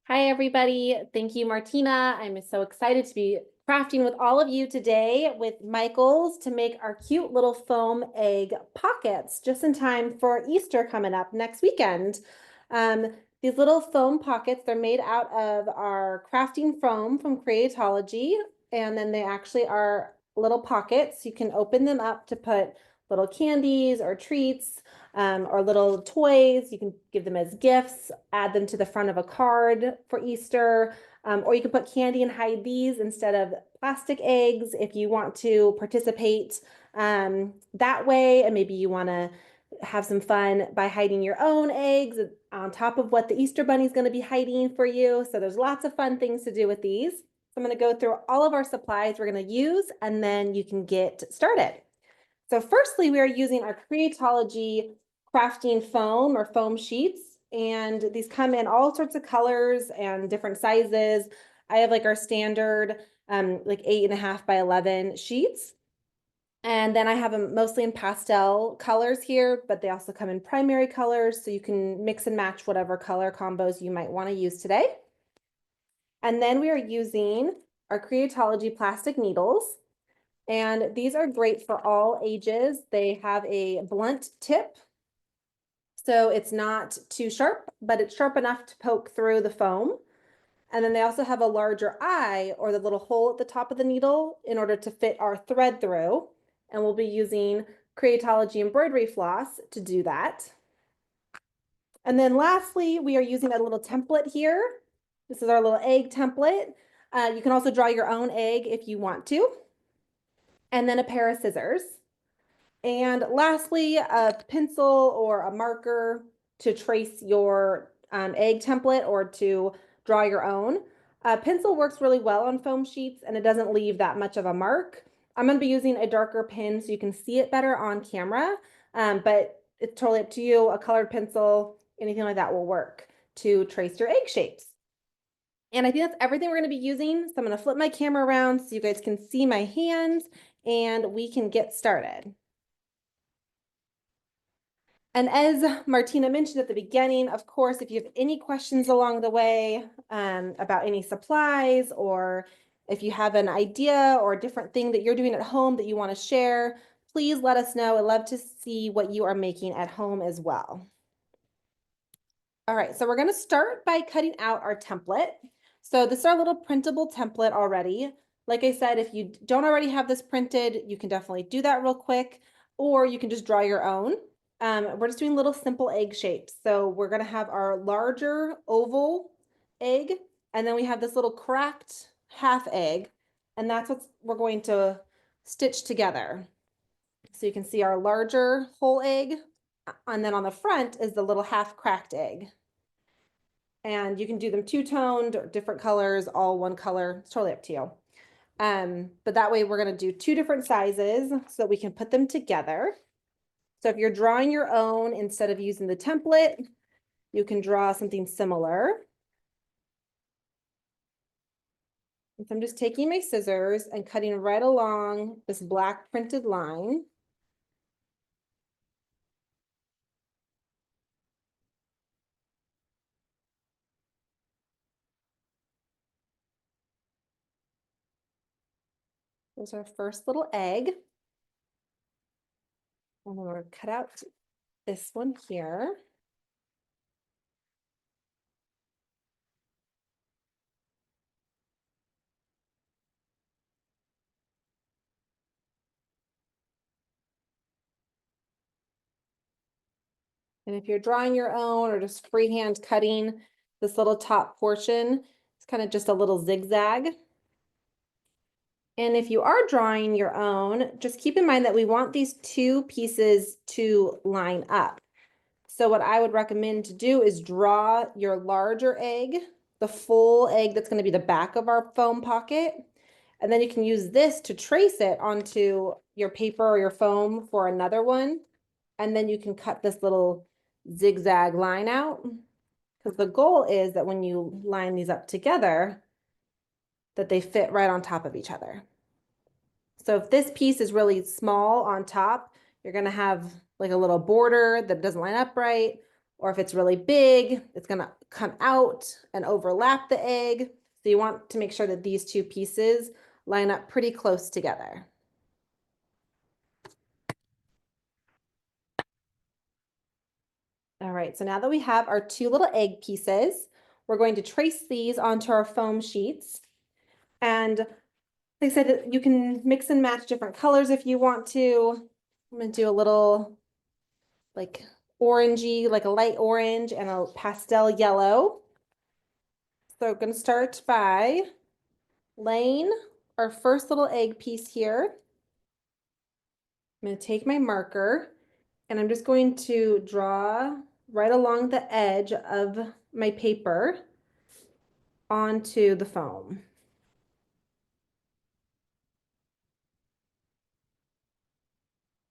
Hi, everybody. Thank you, Martina. I'm so excited to be crafting with all of you today with Michael's to make our cute little foam egg pockets just in time for Easter coming up next weekend. These little foam pockets, they're made out of our crafting foam from Creatology, and then they actually are little pockets. You can open them up to put little candies or treats or little toys. You can give them as gifts, add them to the front of a card for Easter, or you can put candy and hide these instead of plastic eggs if you want to participate that way. And maybe you want to have some fun by hiding your own eggs on top of what the Easter Bunny is going to be hiding for you. So there's lots of fun things to do with these. So I'm going to go through all of our supplies we're going to use, and then you can get started. So firstly, we are using our Creatology crafting foam or foam sheets, and these come in all sorts of colors and different sizes. I have like our standard like 8.5 by 11 sheets. And then I have them mostly in pastel colors here, but they also come in primary colors, so you can mix and match whatever color combos you might want to use today. And then we are using our Creatology plastic needles. And these are great for all ages. They have a blunt tip, so it's not too sharp, but it's sharp enough to poke through the foam. And then they also have a larger eye, or the little hole at the top of the needle, in order to fit our thread through. And we'll be using Creatology embroidery floss to do that. And then lastly, we are using a little template here. This is our little egg template. You can also draw your own egg if you want to. And then a pair of scissors. And lastly, a pencil or a marker to trace your egg template or to draw your own. A pencil works really well on foam sheets and it doesn't leave that much of a mark. I'm going to be using a darker pen so you can see it better on camera, but it's totally up to you. A colored pencil, anything like that will work to trace your egg shapes. And I think that's everything we're going to be using. So I'm going to flip my camera around so you guys can see my hands and we can get started. And as Martina mentioned at the beginning, of course, if you have any questions along the way about any supplies, or if you have an idea or a different thing that you're doing at home that you want to share, please let us know. I'd love to see what you are making at home as well. All right, so we're going to start by cutting out our template. So this is our little printable template already. Like I said, if you don't already have this printed, you can definitely do that real quick, or you can just draw your own. We're just doing little simple egg shapes. So we're going to have our larger oval egg, and then we have this little cracked half egg, and that's what we're going to stitch together. So you can see our larger whole egg, and then on the front is the little half cracked egg. And you can do them two-toned or different colors, all one color. It's totally up to you. But that way we're going to do two different sizes so that we can put them together. So if you're drawing your own, instead of using the template, you can draw something similar. And so I'm just taking my scissors and cutting right along this black printed line. There's our first little egg. And then we're going to cut out this one here. And if you're drawing your own or just freehand cutting, this little top portion is kind of just a little zigzag. And if you are drawing your own, just keep in mind that we want these two pieces to line up. So what I would recommend to do is draw your larger egg, the full egg that's going to be the back of our foam pocket. And then you can use this to trace it onto your paper or your foam for another one. And then you can cut this little zigzag line out, because the goal is that when you line these up together, that they fit right on top of each other. So if this piece is really small on top, you're going to have like a little border that doesn't line up right, or if it's really big, it's gonna come out and overlap the egg. So you want to make sure that these two pieces line up pretty close together. All right, so now that we have our two little egg pieces, we're going to trace these onto our foam sheets. And like I said, you can mix and match different colors if you want to. I'm gonna do a little like orangey, like a light orange and a pastel yellow. So I'm gonna start by laying our first little egg piece here. I'm gonna take my marker and I'm just going to draw right along the edge of my paper onto the foam.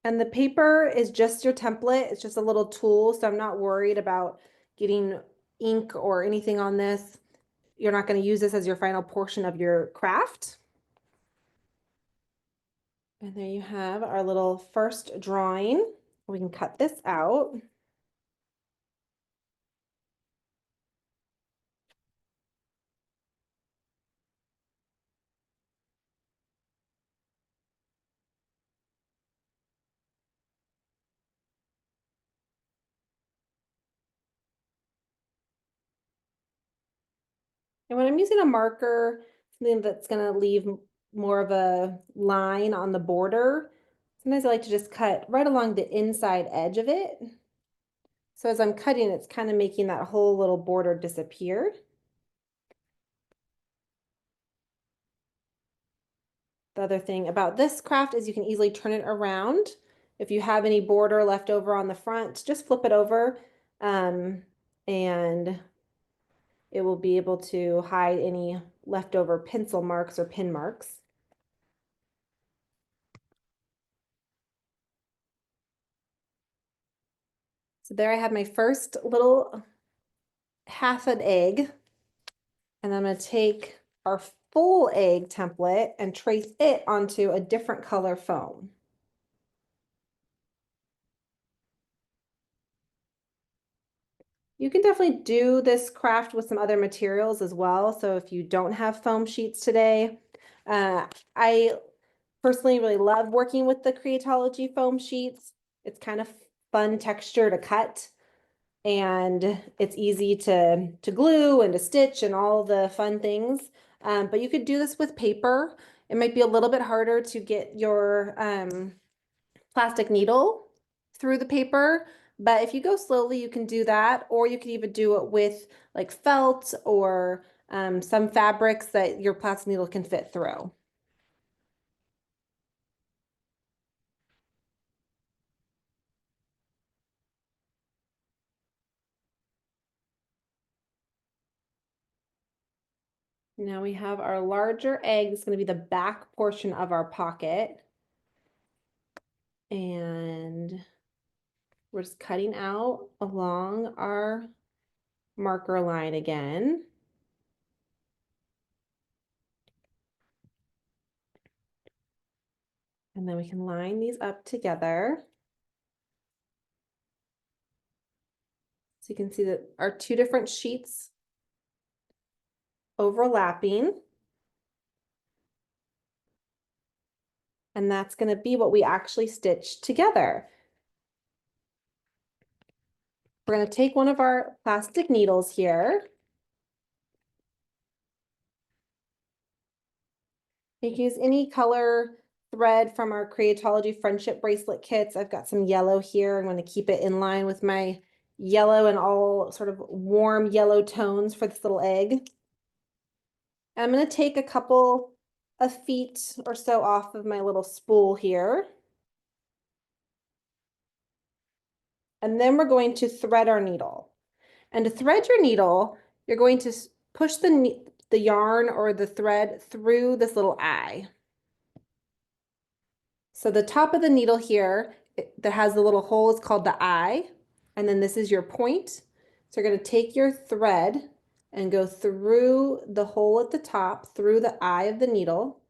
And the paper is just your template. It's just a little tool, so I'm not worried about getting ink or anything on this. You're not going to use this as your final portion of your craft. And there you have our little first drawing. We can cut this out. And when I'm using a marker, something that's going to leave more of a line on the border, sometimes I like to just cut right along the inside edge of it. So as I'm cutting, it's kind of making that whole little border disappear. The other thing about this craft is you can easily turn it around. If you have any border left over on the front, just flip it over and it will be able to hide any leftover pencil marks or pin marks. So there I have my first little half an egg, and I'm going to take our full egg template and trace it onto a different color foam. You can definitely do this craft with some other materials as well. So if you don't have foam sheets today, I personally really love working with the Creatology foam sheets. It's kind of fun texture to cut and it's easy to glue and to stitch and all the fun things. But you could do this with paper. It might be a little bit harder to get your plastic needle through the paper. But if you go slowly, you can do that, or you can even do it with like felt or some fabrics that your plastic needle can fit through. Now we have our larger egg. It's going to be the back portion of our pocket. And we're just cutting out along our marker line again. And then we can line these up together. So you can see that our two different sheets overlapping. And that's going to be what we actually stitch together. We're going to take one of our plastic needles here. You can use any color thread from our Creatology friendship bracelet kits. I've got some yellow here. I'm going to keep it in line with my yellow and all sort of warm yellow tones for this little egg. I'm going to take a couple of feet or so off of my little spool here. And then we're going to thread our needle. And to thread your needle, you're going to push the yarn or the thread through this little eye. So the top of the needle here that has the little hole is called the eye. And then this is your point. So you're going to take your thread and go through the hole at the top, through the eye of the needle,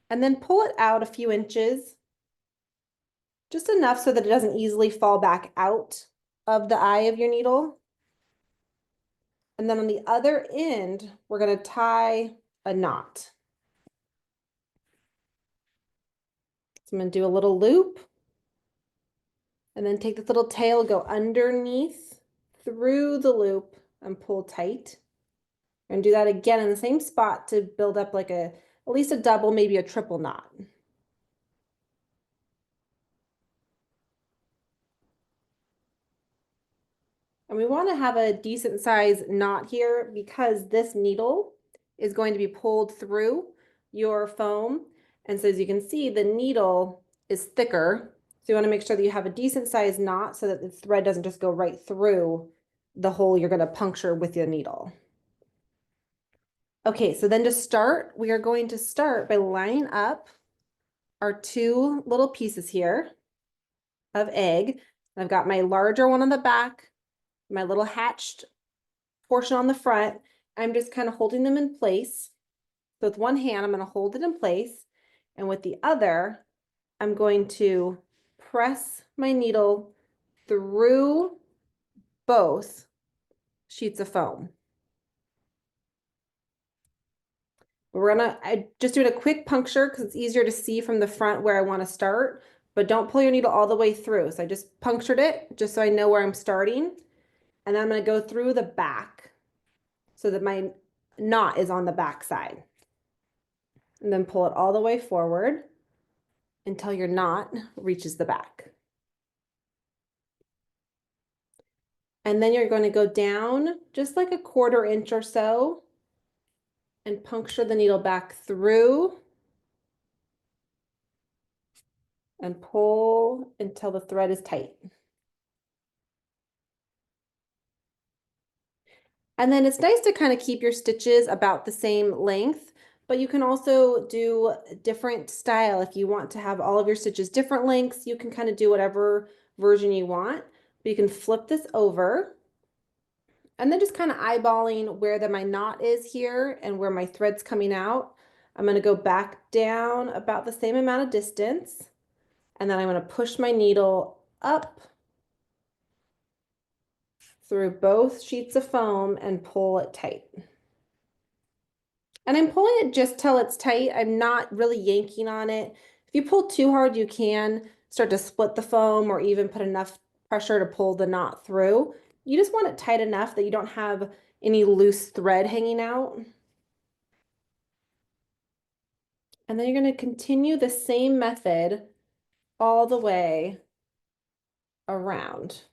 and then pull it out a few inches, just enough so that it doesn't easily fall back out of the eye of your needle. And then on the other end, we're going to tie a knot. So I'm going to do a little loop and then take this little tail, go underneath through the loop and pull tight. And do that again in the same spot to build up like at least a double, maybe a triple knot. And we want to have a decent size knot here because this needle is going to be pulled through your foam. And so as you can see, the needle is thicker. So you want to make sure that you have a decent size knot so that the thread doesn't just go right through the hole you're going to puncture with your needle. Okay, so then to start, we are going to start by lining up our two little pieces here of egg. I've got my larger one on the back, my little hatched portion on the front. I'm just kind of holding them in place. So with one hand, I'm going to hold it in place. And with the other, I'm going to press my needle through both sheets of foam. I just doing a quick puncture because it's easier to see from the front where I want to start, but don't pull your needle all the way through. So I just punctured it just so I know where I'm starting. And then I'm going to go through the back so that my knot is on the back side. And then pull it all the way forward until your knot reaches the back. And then you're going to go down just like a 1/4 inch or so and puncture the needle back through and pull until the thread is tight. And then it's nice to kind of keep your stitches about the same length, but you can also do a different style. If you want to have all of your stitches different lengths, you can kind of do whatever version you want. But you can flip this over and then just kind of eyeballing where my knot is here and where my thread's coming out. I'm going to go back down about the same amount of distance, and then I'm going to push my needle up through both sheets of foam and pull it tight. And I'm pulling it just till it's tight. I'm not really yanking on it. If you pull too hard, you can start to split the foam or even put enough pressure to pull the knot through. You just want it tight enough that you don't have any loose thread hanging out. And then you're going to continue the same method all the way around.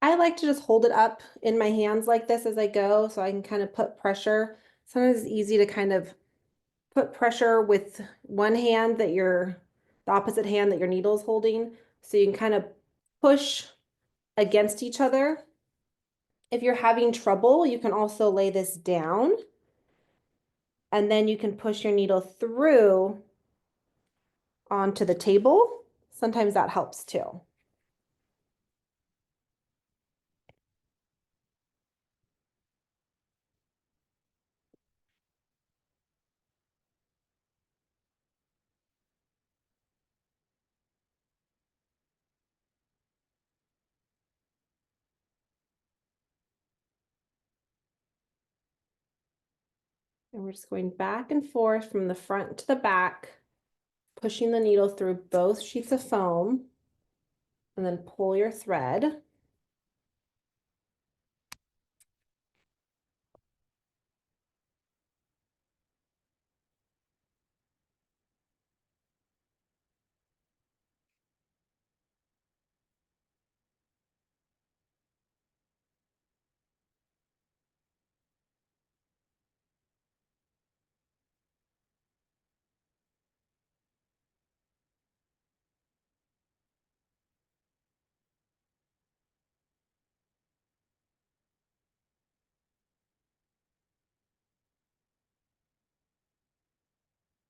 I like to just hold it up in my hands like this as I go so I can kind of put pressure. Sometimes it's easy to kind of put pressure with one hand the opposite hand that your needle is holding. So you can kind of push against each other. If you're having trouble, you can also lay this down and then you can push your needle through onto the table. Sometimes that helps too. And we're just going back and forth from the front to the back, pushing the needle through both sheets of foam, and then pull your thread.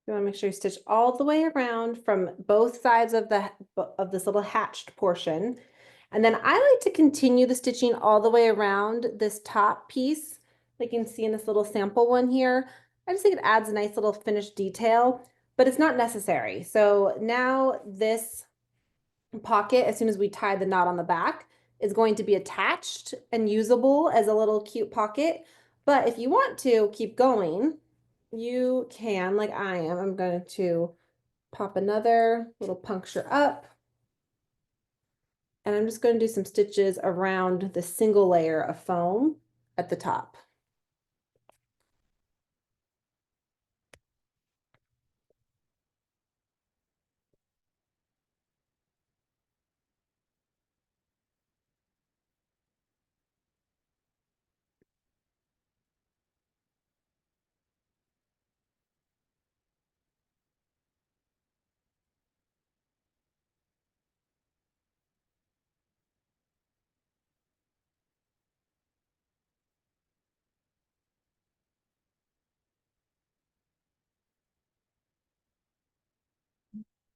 You want to make sure you stitch all the way around from both sides of this little hatched portion. And then I like to continue the stitching all the way around this top piece Like you can see in this little sample one here. I just think it adds a nice little finished detail, but it's not necessary. So now this pocket, as soon as we tie the knot on the back, is going to be attached and usable as a little cute pocket. But if you want to keep going, you can, like I am. I'm going to pop another little puncture up. And I'm just going to do some stitches around the single layer of foam at the top.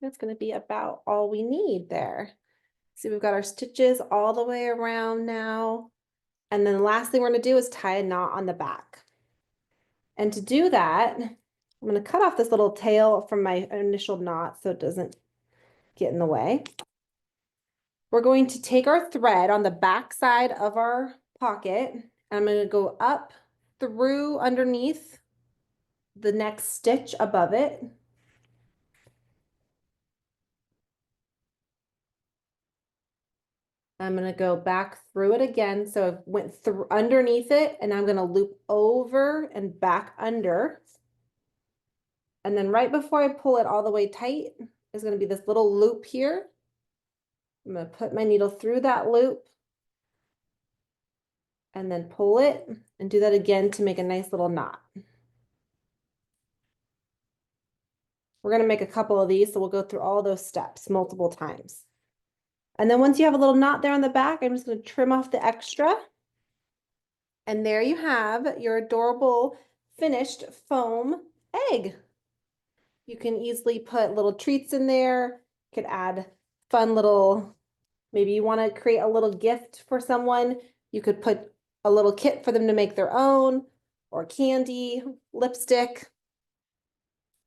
That's going to be about all we need there. See, we've got our stitches all the way around now. And then the last thing we're going to do is tie a knot on the back. And to do that, I'm going to cut off this little tail from my initial knot so it doesn't get in the way. We're going to take our thread on the back side of our pocket, and I'm going to go up through underneath the next stitch above it. I'm going to go back through it again. So I went through underneath it, and I'm going to loop over and back under. And then right before I pull it all the way tight is going to be this little loop here. I'm going to put my needle through that loop and then pull it and do that again to make a nice little knot. We're going to make a couple of these, so we'll go through all those steps multiple times. And then once you have a little knot there on the back, I'm just going to trim off the extra. And there you have your adorable finished foam egg. You can easily put little treats in there. You could add fun little, maybe you want to create a little gift for someone. You could put a little kit for them to make their own, or candy, lipstick,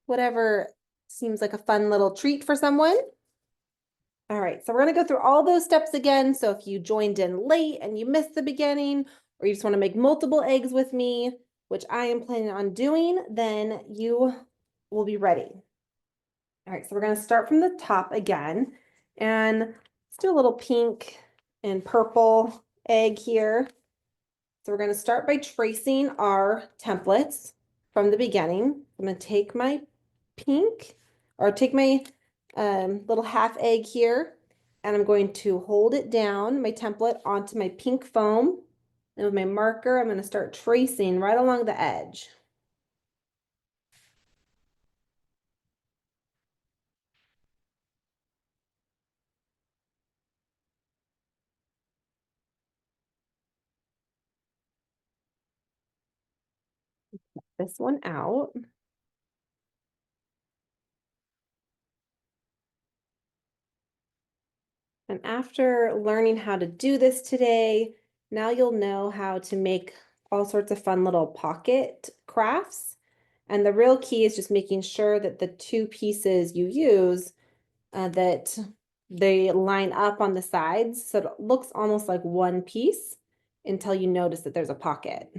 whatever seems like a fun little treat for someone. All right, so we're going to go through all those steps again. So if you joined in late and you missed the beginning, or you just want to make multiple eggs with me, which I am planning on doing, then you will be ready. All right, so we're going to start from the top again, and let's do a little pink and purple egg here. So we're going to start by tracing our templates from the beginning. I'm going to take my pink, or take my little half egg here, and I'm going to hold it down, my template, onto my pink foam. And with my marker, I'm going to start tracing right along the edge. This one out. And after learning how to do this today, now you'll know how to make all sorts of fun little pocket crafts. And the real key is just making sure that the two pieces you use, that they line up on the sides, so it looks almost like one piece until you notice that there's a pocket.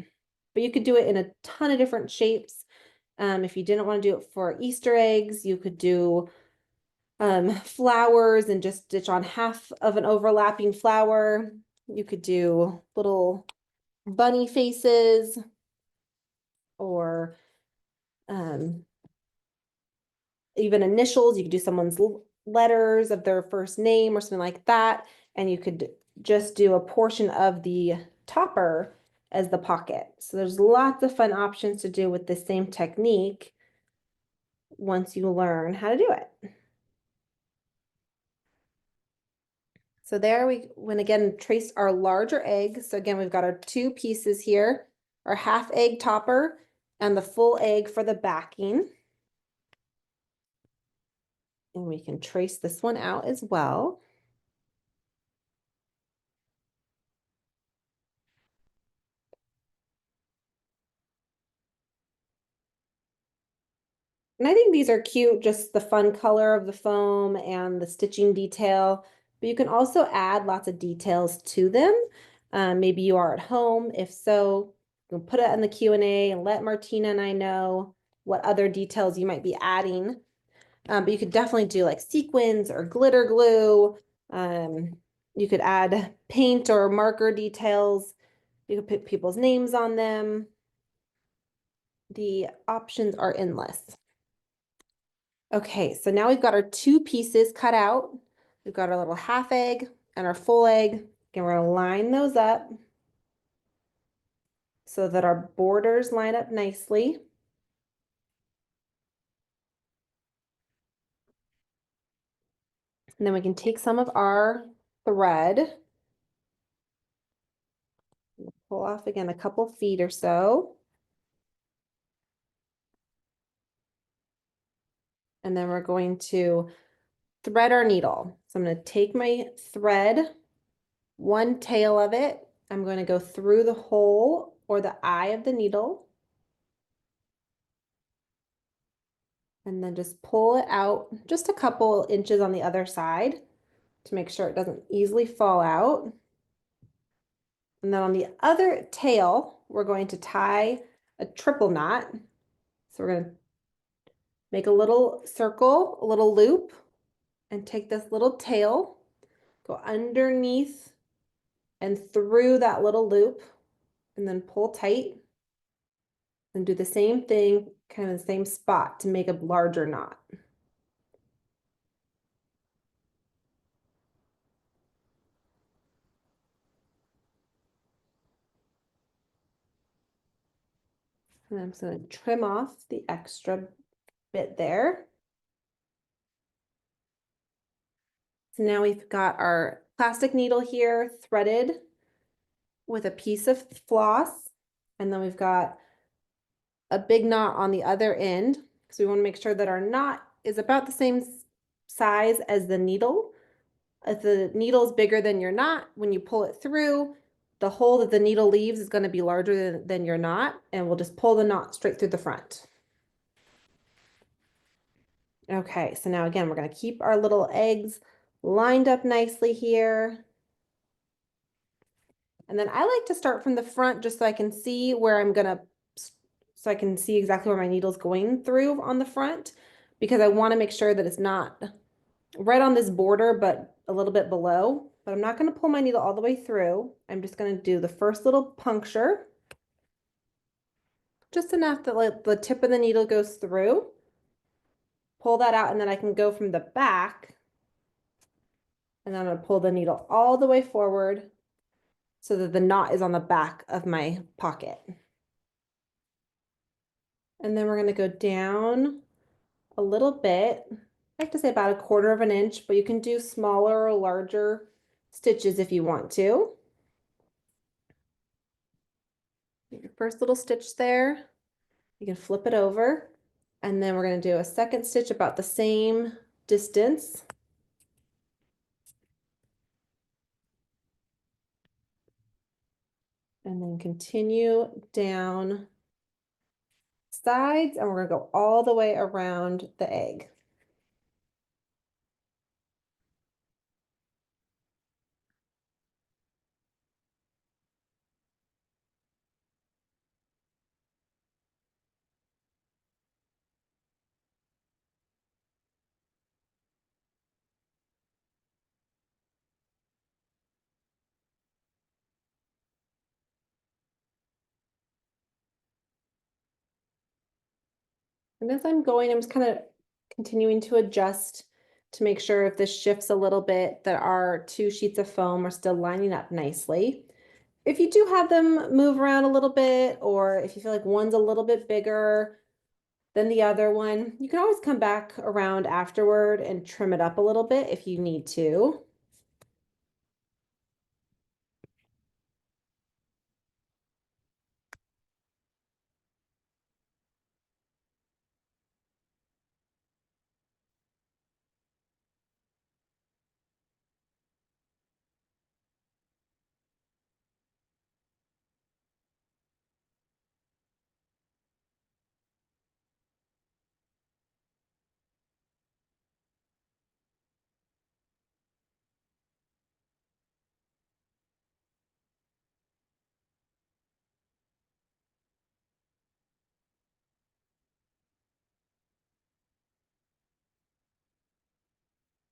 But you could do it in a ton of different shapes. If you didn't want to do it for Easter eggs, you could do flowers and just stitch on half of an overlapping flower. You could do little bunny faces, or even initials. You could do someone's letters of their first name or something like that. And you could just do a portion of the topper as the pocket. So there's lots of fun options to do with the same technique once you learn how to do it. So there we went again, traced our larger egg. So again, we've got our two pieces here, our half egg topper and the full egg for the backing. And we can trace this one out as well. And I think these are cute, just the fun color of the foam and the stitching detail. But you can also add lots of details to them. Maybe you are at home. If so, you can put it in the Q&A and let Martina and I know what other details you might be adding. But you could definitely do like sequins or glitter glue. You could add paint or marker details. You could put people's names on them. The options are endless. Okay, so now we've got our two pieces cut out. We've got our little half egg and our full egg. And we're gonna line those up so that our borders line up nicely. And then we can take some of our thread, pull off again a couple feet or so. And then we're going to thread our needle. So I'm going to take my thread, one tail of it. I'm going to go through the hole or the eye of the needle. And then just pull it out just a couple inches on the other side to make sure it doesn't easily fall out. And then on the other tail, we're going to tie a triple knot. So we're going to make a little circle, a little loop, and take this little tail, go underneath and through that little loop, and then pull tight. And do the same thing, kind of the same spot to make a larger knot. And I'm just going to trim off the extra bit there. So now we've got our plastic needle here threaded with a piece of floss. And then we've got a big knot on the other end. So we want to make sure that our knot is about the same size as the needle. If the needle is bigger than your knot, when you pull it through, the hole that the needle leaves is going to be larger than your knot, and we'll just pull the knot straight through the front. Okay, so now again, we're going to keep our little eggs lined up nicely here. And then I like to start from the front just so I can see where I'm going to, so I can see exactly where my needle's going through on the front, because I want to make sure that it's not right on this border, but a little bit below. But I'm not going to pull my needle all the way through. I'm just going to do the first little puncture, just enough that like the tip of the needle goes through. Pull that out, and then I can go from the back, and then I'm going to pull the needle all the way forward so that the knot is on the back of my pocket. And then we're going to go down a little bit. I like to say about 1/4 of an inch, but you can do smaller or larger stitches if you want to. Your first little stitch there, you can flip it over, and then we're going to do a second stitch about the same distance. And then continue down sides, and we're going to go all the way around the egg. And as I'm going, I'm just kind of continuing to adjust to make sure if this shifts a little bit, that our two sheets of foam are still lining up nicely. If you do have them move around a little bit, or if you feel like one's a little bit bigger than the other one, you can always come back around afterward and trim it up a little bit if you need to.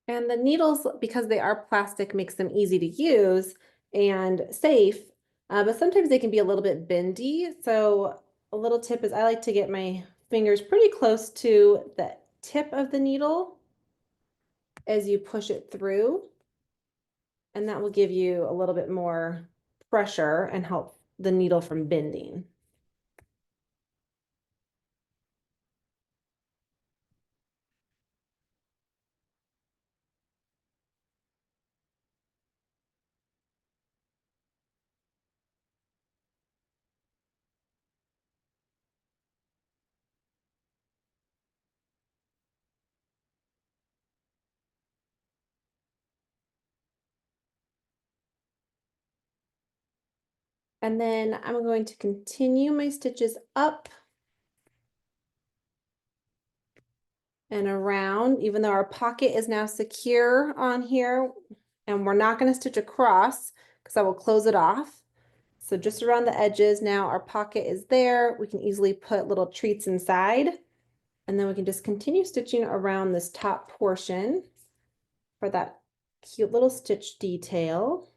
And the needles, because they are plastic, makes them easy to use and safe, but sometimes they can be a little bit bendy. So a little tip is I like to get my fingers pretty close to the tip of the needle as you push it through. And that will give you a little bit more pressure and help the needle from bending. And then I'm going to continue my stitches up and around, even though our pocket is now secure on here, and we're not going to stitch across because I will close it off. So just around the edges, now our pocket is there. We can easily put little treats inside, and then we can just continue stitching around this top portion for that cute little stitch detail.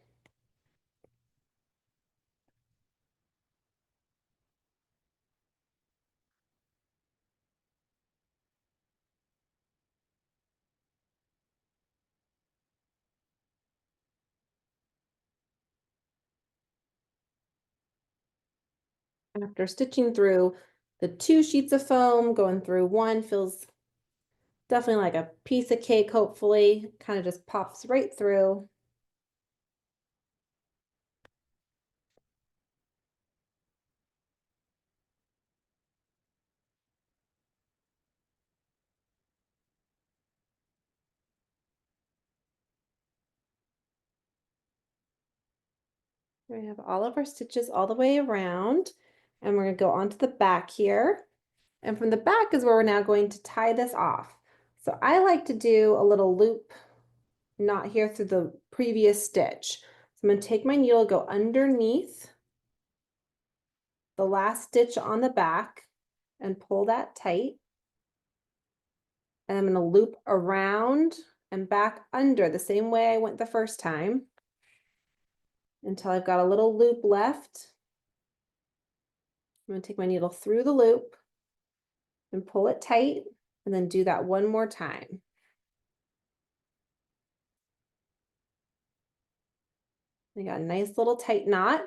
After stitching through the 2 sheets of foam, going through one feels definitely like a piece of cake, hopefully. Kind of just pops right through. We have all of our stitches all the way around, and we're going to go onto the back here. And from the back is where we're now going to tie this off. So I like to do a little loop knot here through the previous stitch. So I'm going to take my needle, go underneath the last stitch on the back and pull that tight. And I'm going to loop around and back under the same way I went the first time until I've got a little loop left. I'm going to take my needle through the loop and pull it tight, and then do that one more time. We got a nice little tight knot,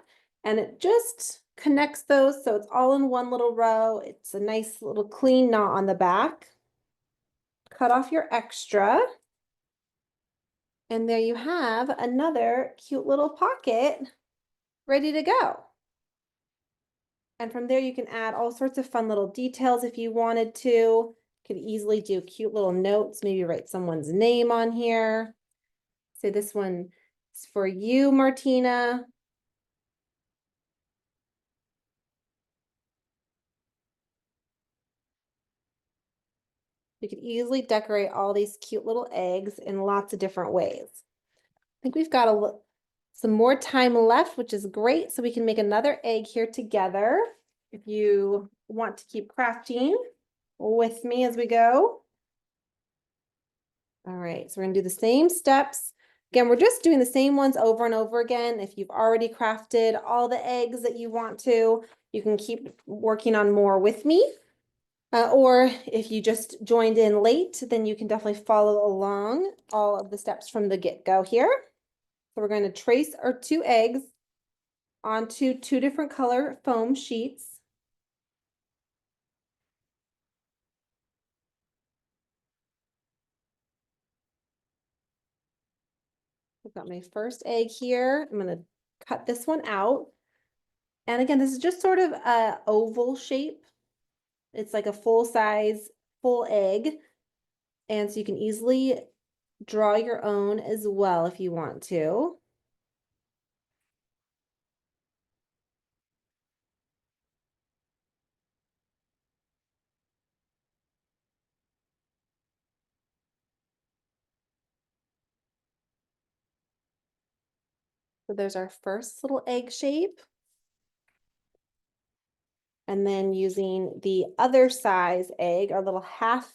and it just connects those so it's all in one little row. It's a nice little clean knot on the back. Cut off your extra, and there you have another cute little pocket ready to go. And from there you can add all sorts of fun little details if you wanted to. You could easily do cute little notes, maybe write someone's name on here. Say this one is for you, Martina. You could easily decorate all these cute little eggs in lots of different ways. I think we've got some more time left, which is great. So we can make another egg here together. If you want to keep crafting with me as we go. All right, so we're gonna do the same steps. Again, we're just doing the same ones over and over again. If you've already crafted all the eggs that you want to, you can keep working on more with me. Or if you just joined in late, then you can definitely follow along all of the steps from the get-go here. So we're going to trace our 2 eggs onto 2 different color foam sheets. I've got my first egg here. I'm going to cut this one out. And again, this is just sort of a oval shape. It's like a full size, full egg. And so you can easily draw your own as well if you want to. So there's our first little egg shape. And then using the other size egg, our little half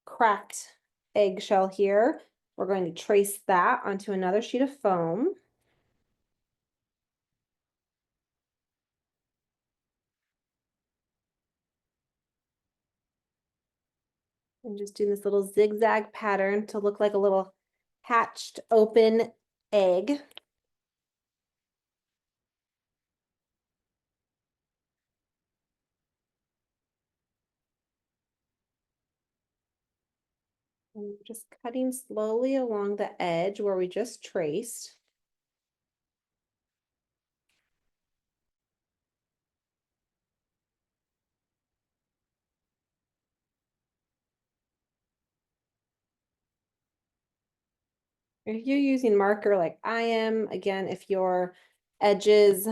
cracked eggshell here, We're going to trace that onto another sheet of foam. I'm just doing this little zigzag pattern to look like a little hatched open egg. And just cutting slowly along the edge where we just traced. If you're using marker like I am, again, if your edges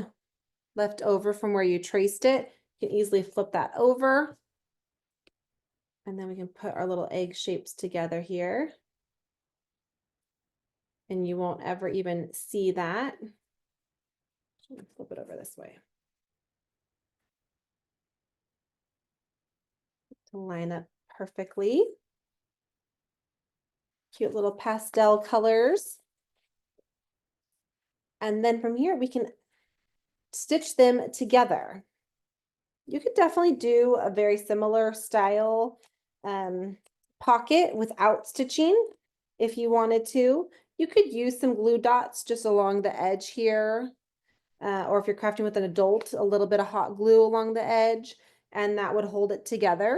left over from where you traced it, you can easily flip that over. And then we can put our little egg shapes together here. And you won't ever even see that. Flip it over this way. To line up perfectly. Cute little pastel colors. And then from here, we can stitch them together. You could definitely do a very similar style pocket without stitching if you wanted to. You could use some glue dots just along the edge here, or if you're crafting with an adult, a little bit of hot glue along the edge, and that would hold it together.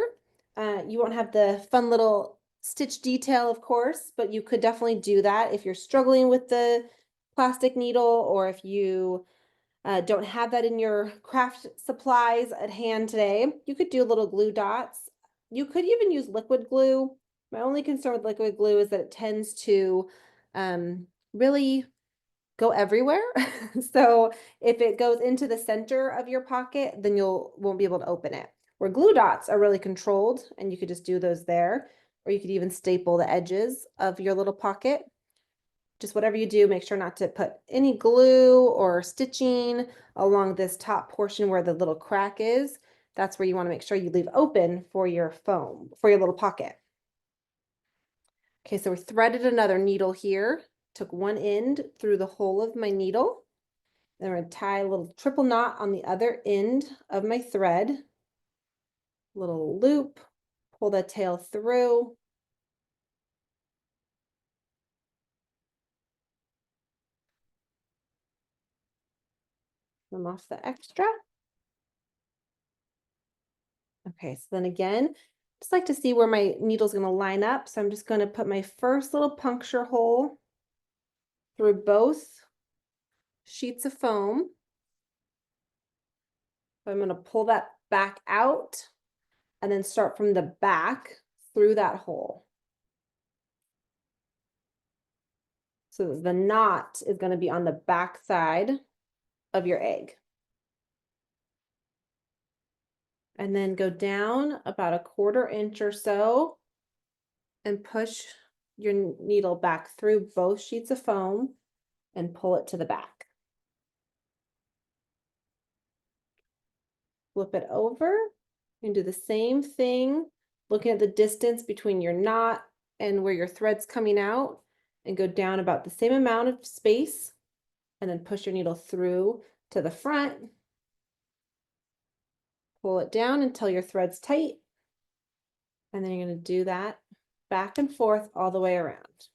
You won't have the fun little stitch detail, of course, but you could definitely do that if you're struggling with the plastic needle, or if you don't have that in your craft supplies at hand today. You could do little glue dots. You could even use liquid glue. My only concern with liquid glue is that it tends to really go everywhere. So if it goes into the center of your pocket, then won't be able to open it. Where glue dots are really controlled, and you could just do those there, or you could even staple the edges of your little pocket. Just whatever you do, make sure not to put any glue or stitching along this top portion where the little crack is. That's where you want to make sure you leave open for your foam, for your little pocket. Okay, so we threaded another needle here, took one end through the hole of my needle. Then I'm going to tie a little triple knot on the other end of my thread. Little loop, pull the tail through. Trim off the extra. Okay, so then again, just like to see where my needle's going to line up. So I'm just going to put my first little puncture hole through both sheets of foam. So I'm going to pull that back out and then start from the back through that hole. So the knot is going to be on the back side of your egg. And then go down about 1/4 inch or so and push your needle back through both sheets of foam and pull it to the back. Flip it over and do the same thing, looking at the distance between your knot and where your thread's coming out, and go down about the same amount of space, and then push your needle through to the front. Pull it down until your thread's tight, and then you're going to do that back and forth all the way around.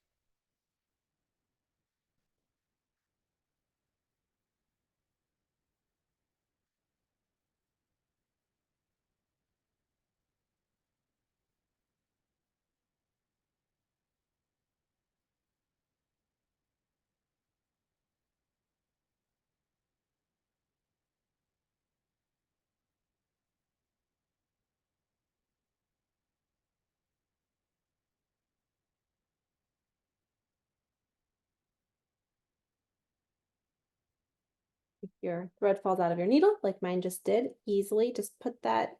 If your thread falls out of your needle, like mine just did, easily just put that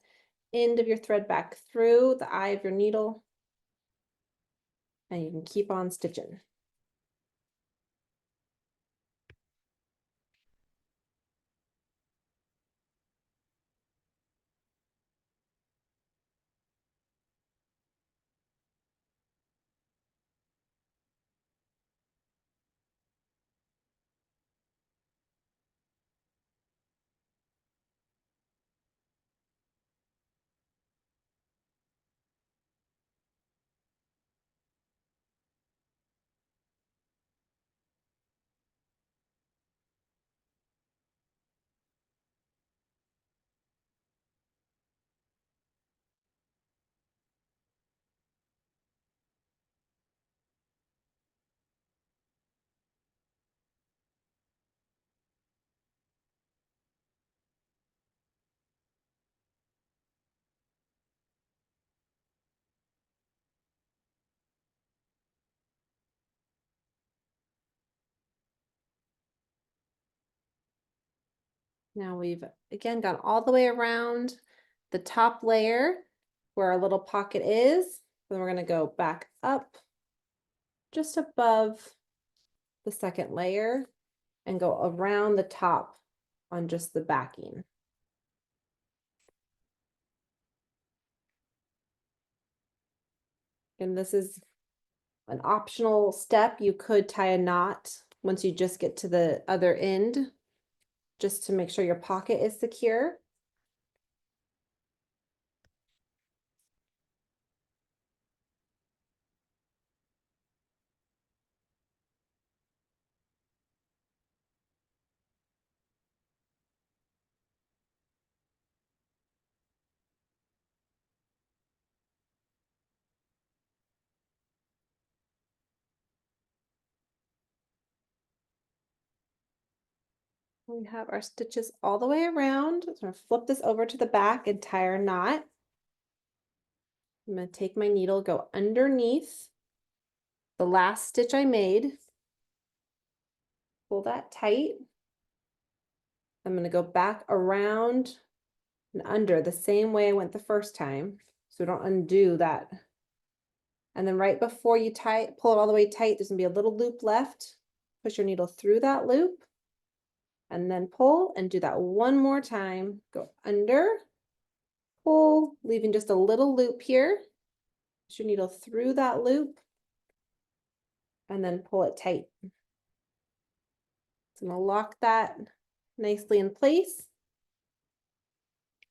end of your thread back through the eye of your needle, and you can keep on stitching. Now we've again gone all the way around the top layer where our little pocket is. Then we're going to go back up just above the second layer and go around the top on just the backing. And this is an optional step. You could tie a knot once you just get to the other end, just to make sure your pocket is secure. We have our stitches all the way around. So I'm going to flip this over to the back and tie our knot. I'm going to take my needle, go underneath the last stitch I made, pull that tight. I'm going to go back around and under the same way I went the first time, so don't undo that. And then right before you pull it all the way tight, there's going to be a little loop left. Push your needle through that loop and then pull, and do that one more time. Go under, pull, leaving just a little loop here. Push your needle through that loop and then pull it tight. So I'm going to lock that nicely in place.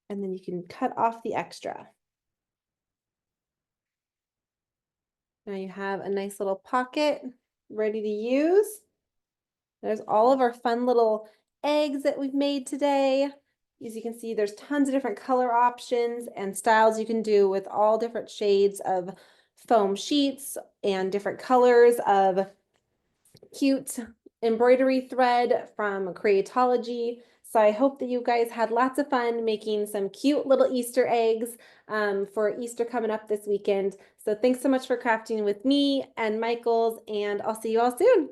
And then you can cut off the extra. Now you have a nice little pocket ready to use. There's all of our fun little eggs that we've made today. As you can see, there's tons of different color options and styles you can do with all different shades of foam sheets and different colors of cute embroidery thread from Creatology. So I hope that you guys had lots of fun making some cute little Easter eggs for Easter coming up this weekend. So thanks so much for crafting with me and Michaels, and I'll see you all soon.